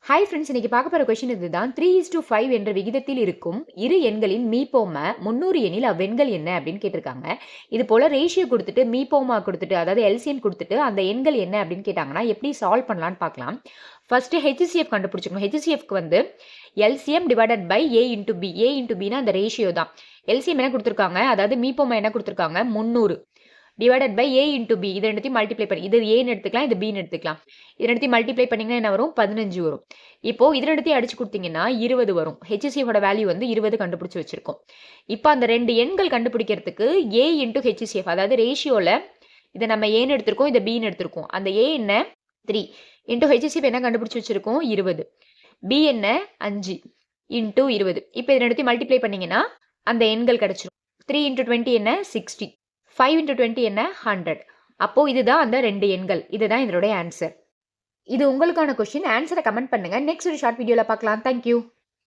Hi friends, இன்னைக்கு பார்க்க போகிற கொஷின் இதுதான். 3:5 என்ற விகிதத்தில் இருக்கும் இரு எண்களின் மீப்போம 300 எனில் அவ்வெண்கள் என்ன அப்படின்னு கேட்டிருக்காங்க. இது போல ரேஷியோ கொடுத்துட்டு மீப்போமா கொடுத்துட்டு, அதாவது எல்சிஎம் கொடுத்துட்டு அந்த எண்கள் என்ன அப்படின்னு கேட்டாங்கன்னா எப்படி சால்வ் பண்ணலான்னு பார்க்கலாம். ஃபர்ஸ்ட் ஹெச்சிஎஃப் கண்டுபிடிச்சிக்கணும். ஹெச்சிஎஃப்க்கு வந்து LCM divided by A into B. A into பின்னா அந்த ரேஷியோ தான். எல்சிஎம் என்ன கொடுத்துருக்காங்க, அதாவது மீப்போமா என்ன கொடுத்துருக்காங்க, 300 divided by A into B. இது ரெண்டுத்தையும் மல்டிப்ளை பண்ணி, இது ஏன்னு எடுத்துக்கலாம், இது பின்னு எடுத்துக்கலாம். இது ரெண்டுத்தையும் மல்டிப்ளை பண்ணிங்கன்னா என்ன வரும், 15 வரும். இப்போ இது ரெண்டுத்தையும் அடிச்சு கொடுத்தீங்கன்னா 20 வரும். ஹெச்சிஎஃபோட வேல்யூ வந்து 20 கண்டுபிடிச்சு வச்சிருக்கோம். இப்போ அந்த ரெண்டு எண்கள் கண்டுபிடிக்கிறதுக்கு ஏ இன்ட்டு ஹெச்சிஎஃப், அதாவது ரேஷியோவில் இதை நம்ம ஏன்னு எடுத்திருக்கோம், இதை பின்னு எடுத்திருக்கோம். அந்த ஏ என்ன 3 இன்ட்டு ஹெச்சிஎஃப் என்ன கண்டுபிடிச்சு வச்சிருக்கோம் 20, பி என்ன 5 இன்ட்டு 20. இப்போ இது ரெண்டுத்தையும் மல்டிப்ளை பண்ணிங்கன்னா அந்த எண்கள் கிடச்சிரும். 3 இன்ட்டு 20 என்ன 60, 5 இன்ட்டு 20 என்ன 100. அப்போது இதுதான் அந்த ரெண்டு எண்கள். இதுதான் இதனுடைய ஆன்சர். இது உங்களுக்கான கொஸ்டின். ஆன்சரை கமெண்ட் பண்ணுங்கள். நெக்ஸ்ட் ஒரு ஷார்ட் வீடியோவில் பார்க்கலாம். தேங்க்யூ.